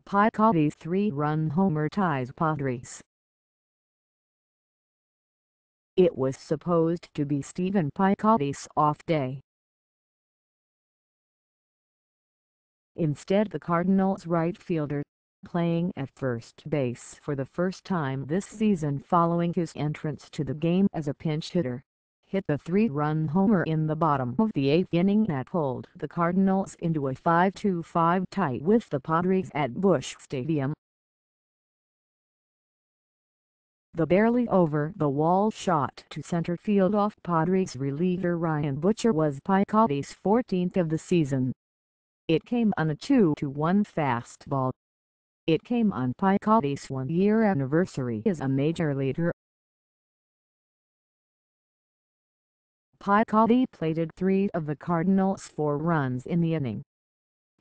Piscotty's three-run homer ties Padres. It was supposed to be Stephen Piscotty's off day. Instead, the Cardinals right fielder, playing at first base for the first time this season following his entrance to the game as a pinch hitter, hit the three-run homer in the bottom of the eighth inning that pulled the Cardinals into a 5-5 tie with the Padres at Busch Stadium. The barely over-the-wall shot to center field off Padres reliever Ryan Butcher was Piscotty's 14th of the season. It came on a 2-1 fastball. It came on Piscotty's one-year anniversary as a major leaguer. Piscotty plated 3 of the Cardinals' 4 runs in the inning.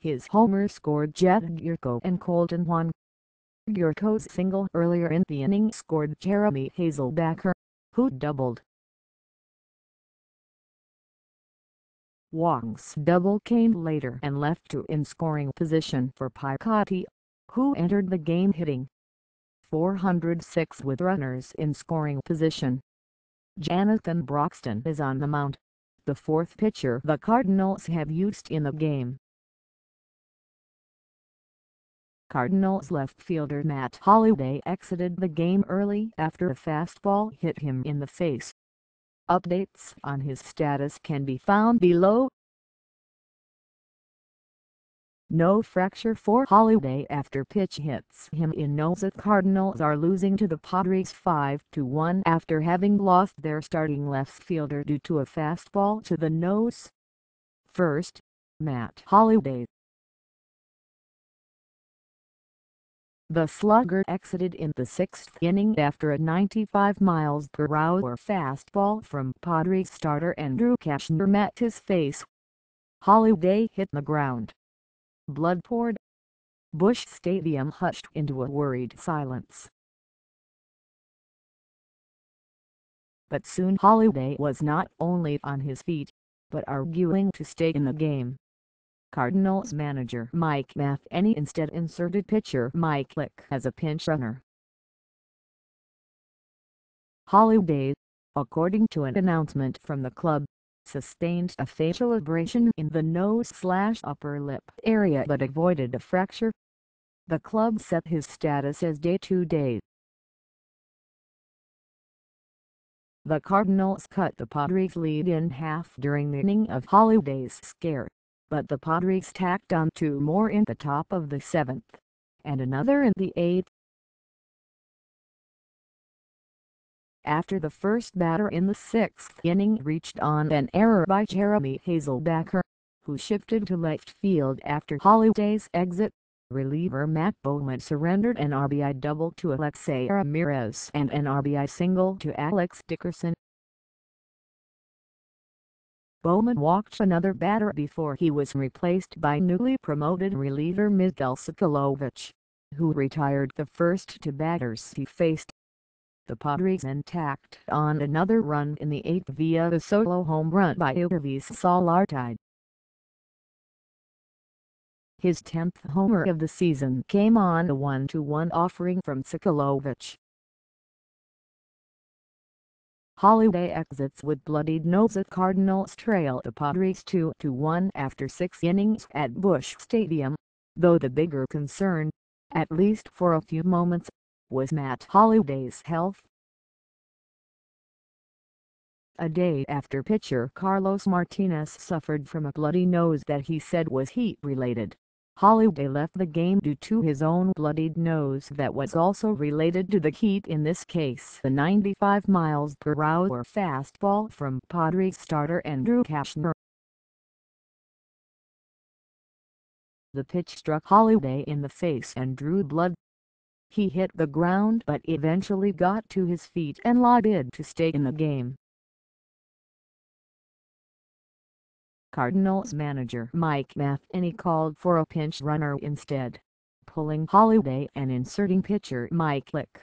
His homer scored Wong.Gyorko and Colton Wong.Gyorko's single earlier in the inning scored Jeremy Hazelbaker, who doubled. Wong's double came later and left two in scoring position for Piscotty, who entered the game hitting .406 with runners in scoring position. Jonathan Broxton is on the mound, the fourth pitcher the Cardinals have used in the game. Cardinals left fielder Matt Holliday exited the game early after a fastball hit him in the face. Updates on his status can be found below. No fracture for Holliday after pitch hits him in nose. Cardinals are losing to the Padres 5-1 after having lost their starting left fielder due to a fastball to the nose. First, Matt Holliday. The slugger exited in the sixth inning after a 95 mph fastball from Padres starter Andrew Cashner met his face. Holliday hit the ground. Blood poured. Busch Stadium hushed into a worried silence. But soon Holliday was not only on his feet, but arguing to stay in the game. Cardinals manager Mike Matheny instead inserted pitcher Mike Leake as a pinch runner. Holliday, according to an announcement from the club, sustained a facial abrasion in the nose/upper lip area but avoided a fracture. The club set his status as day-to-day. The Cardinals cut the Padres' lead in half during the inning of Holliday's scare, but the Padres tacked on 2 more in the top of the 7th, and another in the 8th. After the first batter in the 6th inning reached on an error by Jeremy Hazelbaker, who shifted to left field after Holliday's exit, reliever Matt Bowman surrendered an RBI double to Alexei Ramirez and an RBI single to Alex Dickerson. Bowman walked another batter before he was replaced by newly promoted reliever Miguel Socolovich, who retired the first 2 batters he faced. The Padres then tacked on another run in the 8th via a solo home run by Yangervis Solarte. His 10th homer of the season came on a 1-1 offering from Socolovich. Holliday exits with bloodied nose. Cardinals trail the Padres 2-1 after 6 innings at Busch Stadium, though the bigger concern, at least for a few moments, was Matt Holliday's health. A day after pitcher Carlos Martinez suffered from a bloody nose that he said was heat-related, Holliday left the game due to his own bloodied nose that was also related to the heat, in this case the 95 mph fastball from Padres starter Andrew Cashner. The pitch struck Holliday in the face and drew blood. He hit the ground but eventually got to his feet and lobbied to stay in the game. Cardinals manager Mike Matheny called for a pinch runner instead, pulling Holliday and inserting pitcher Mike Leake.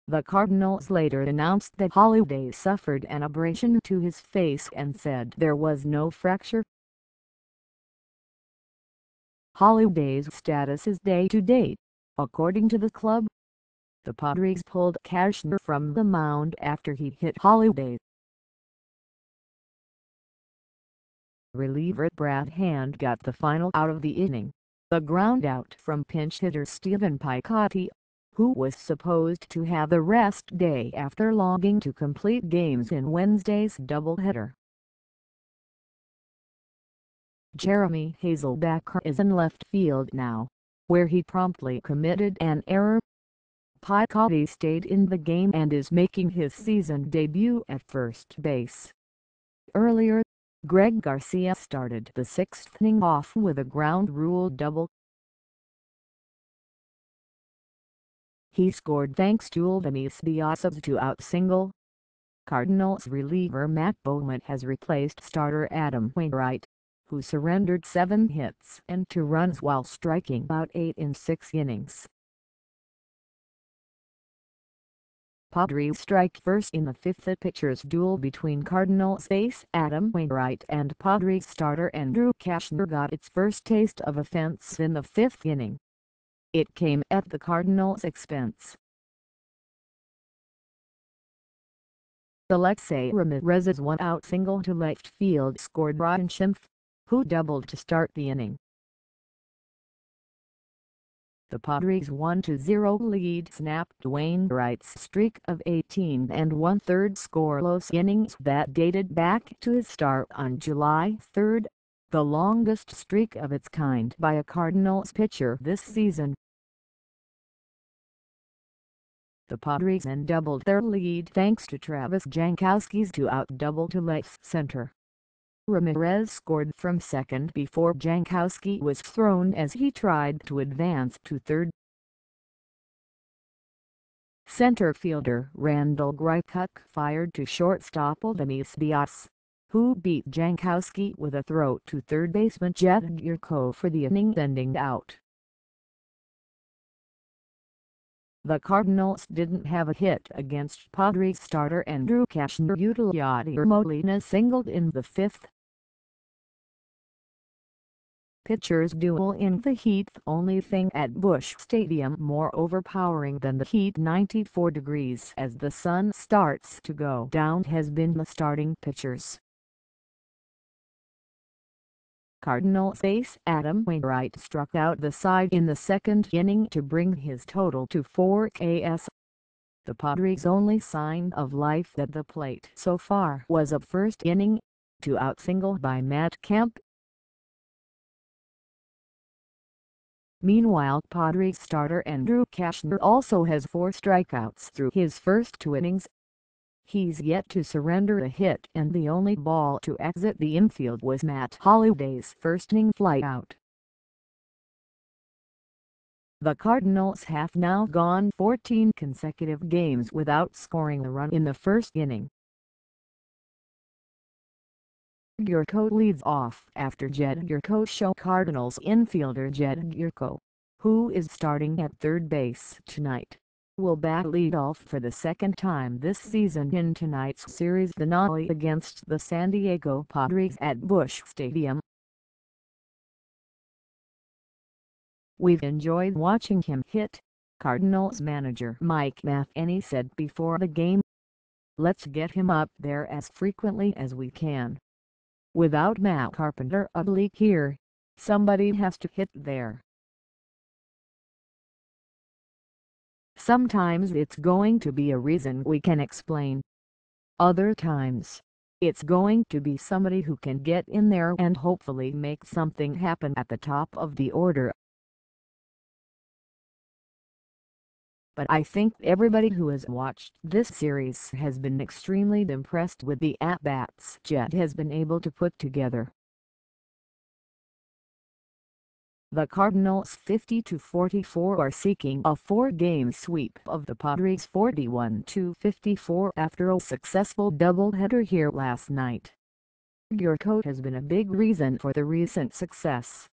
The Cardinals later announced that Holliday suffered an abrasion to his face and said there was no fracture. Holliday's status is day-to-day. According to the club, the Padres pulled Cashner from the mound after he hit Holliday. Reliever Brad Hand got the final out of the inning, a groundout from pinch hitter Stephen Piscotty, who was supposed to have the rest day after logging to complete games in Wednesday's doubleheader. Jeremy Hazelbaker is in left field now, where he promptly committed an error. Piscotty stayed in the game and is making his season debut at first base. Earlier, Greg Garcia started the sixth inning off with a ground rule double. He scored thanks to Aledmys Diaz's two-out single. Cardinals reliever Matt Bowman has replaced starter Adam Wainwright, who surrendered 7 hits and 2 runs while striking out 8 in 6 innings. Padres strike first in the 5th. The pitcher's duel between Cardinals ace Adam Wainwright and Padres starter Andrew Cashner got its first taste of offense in the 5th inning. It came at the Cardinals' expense. Alexei Ramirez's one-out single to left field scored Ryan Schimpf, who doubled to start the inning. The Padres' 1-0 lead snapped Wainwright's streak of 18 1/3 scoreless innings that dated back to his start on July 3, the longest streak of its kind by a Cardinals pitcher this season. The Padres then doubled their lead thanks to Travis Jankowski's two-out double to left center. Ramirez scored from second before Jankowski was thrown as he tried to advance to third. Center fielder Randall Grichuk fired to shortstop Aledmys Diaz, who beat Jankowski with a throw to third baseman Wong.Gyorko for the inning-ending out. The Cardinals didn't have a hit against Padres starter Andrew Cashner. Yadier Molina singled in the 5th. Pitchers duel in the heat. The only thing at Busch Stadium more overpowering than the heat 94 degrees as the sun starts to go down has been the starting pitchers. Cardinals ace Adam Wainwright struck out the side in the 2nd inning to bring his total to 4 Ks. The Padres' only sign of life at the plate so far was a first inning, two-out single by Matt Kemp. Meanwhile, Padres starter Andrew Cashner also has 4 strikeouts through his first 2 innings. He's yet to surrender a hit, and the only ball to exit the infield was Matt Holliday's first inning flyout. The Cardinals have now gone 14 consecutive games without scoring a run in the first inning. Wong.Gyorko leads off after Wong.Gyorko show Cardinals infielder Wong.Gyorko, who is starting at third base tonight, will bat leadoff for the 2nd time this season in tonight's series finale against the San Diego Padres at Busch Stadium. "We've enjoyed watching him hit," Cardinals manager Mike Matheny said before the game. "Let's get him up there as frequently as we can. Without Matt Carpenter-Leak here, somebody has to hit there. Sometimes it's going to be a reason we can explain. Other times, it's going to be somebody who can get in there and hopefully make something happen at the top of the order. But I think everybody who has watched this series has been extremely impressed with the at-bats Jet has been able to put together." The Cardinals 50-44 are seeking a 4-game sweep of the Padres 41-54 after a successful doubleheader here last night. Wong.Gyorko has been a big reason for the recent success.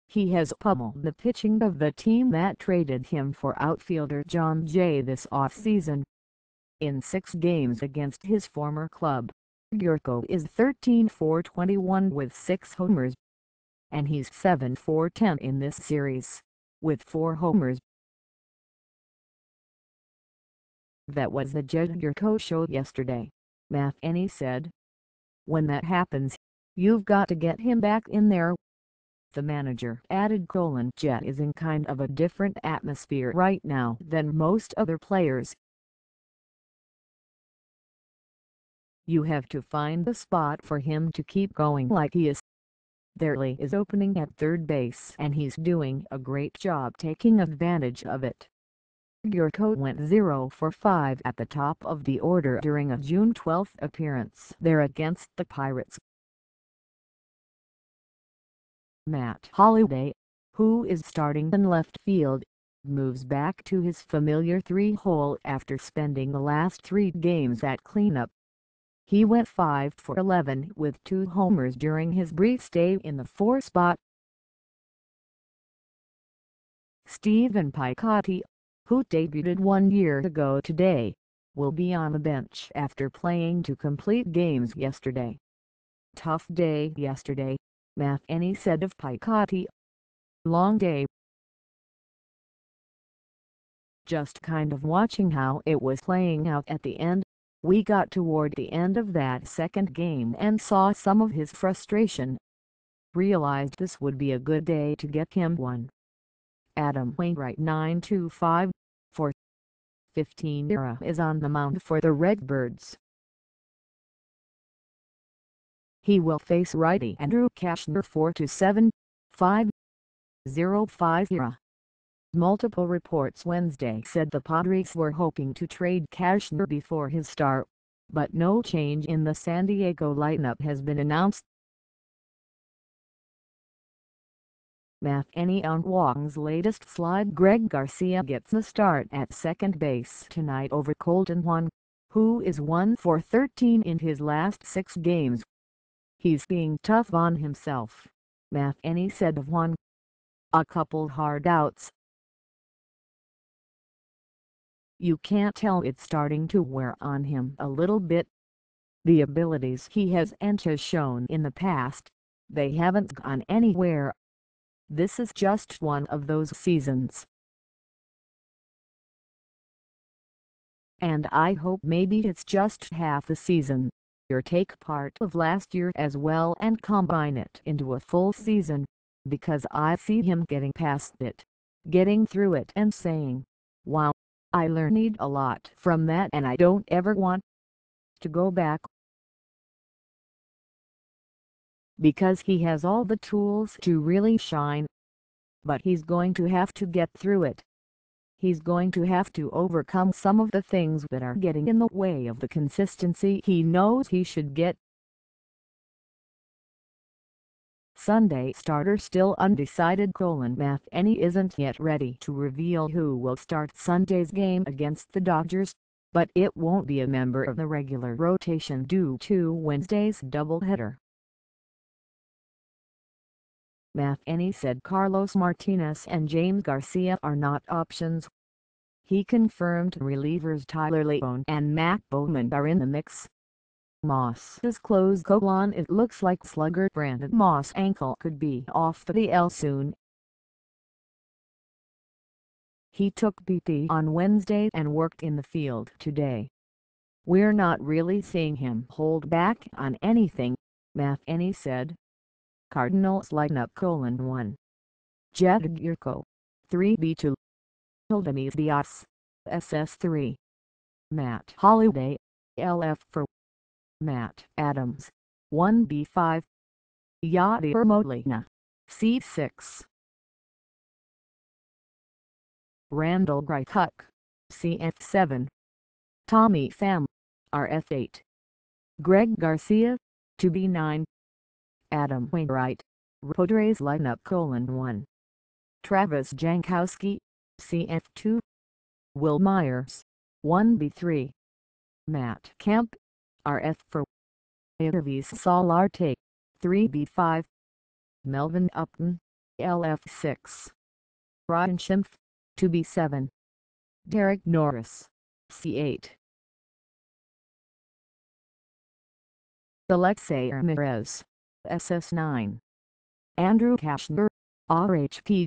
He has pummeled the pitching of the team that traded him for outfielder John Jay this offseason. In 6 games against his former club, Wong.Gyorko is 13 for 21 with 6 homers, and he's 7 for 10 in this series, with 4 homers. That was the Wong.Gyorko show yesterday, Matheny said. When that happens, you've got to get him back in there. The manager added: Jet is in kind of a different atmosphere right now than most other players. You have to find the spot for him to keep going like he is. Lee is opening at third base and he's doing a great job taking advantage of it. Gyorko went 0 for 5 at the top of the order during a June 12 appearance there against the Pirates. Matt Holliday, who is starting in left field, moves back to his familiar 3-hole after spending the last 3 games at cleanup. He went 5 for 11 with 2 homers during his brief stay in the 4 spot. Stephen Piscotty, who debuted 1 year ago today, will be on the bench after playing 2 complete games yesterday. Tough day yesterday, Matheny said of Piscotty. Long day. Just kind of watching how it was playing out at the end. We got toward the end of that second game and saw some of his frustration. Realized this would be a good day to get him one. Adam Wainwright 925 for 15 era is on the mound for the Redbirds. He will face righty Andrew Cashner 4-7, 5-0-5 era. Multiple reports Wednesday said the Padres were hoping to trade Cashner before his start, but no change in the San Diego lineup has been announced. Matheny on Wong's latest slide. Greg Garcia gets the start at second base tonight over Colton Wong, who is 1 for 13 in his last 6 games. He's being tough on himself, Matheny said of Wong. A couple hard outs. You can't tell it's starting to wear on him a little bit. The abilities he has and has shown in the past, they haven't gone anywhere. This is just one of those seasons. And I hope maybe it's just half the season, or take part of last year as well and combine it into a full season, because I see him getting past it, getting through it and saying, wow, I learned a lot from that and I don't ever want to go back. Because he has all the tools to really shine. But he's going to have to get through it. He's going to have to overcome some of the things that are getting in the way of the consistency he knows he should get. Sunday starter still undecided. Matheny isn't yet ready to reveal who will start Sunday's game against the Dodgers, but it won't be a member of the regular rotation due to Wednesday's doubleheader. Matheny said Carlos Martinez and James Garcia are not options. He confirmed relievers Tyler Leone and Matt Bowman are in the mix. Moss's closed colon. It looks like slugger Brandon Moss' ankle could be off the DL soon. He took BP on Wednesday and worked in the field today. We're not really seeing him hold back on anything, Matheny said. Cardinals lineup: 1. Wong.Gyorko, 3B2. Aledmys Diaz, SS3. Matt Holliday, LF for Matt Adams, 1B5. Yadier Molina, C6. Randall Grichuk, CF7. Tommy Pham, RF8. Greg Garcia, 2B9. Adam Wainwright, Padres lineup: 1. Travis Jankowski, CF2. Will Myers, 1B3. Matt Kemp, RF for Yangervis Solarte, 3B5. Melvin Upton, LF6. Ryan Schimpf, 2B7. Derek Norris, C8. Alexei Ramirez, SS9. Andrew Cashner, RHP.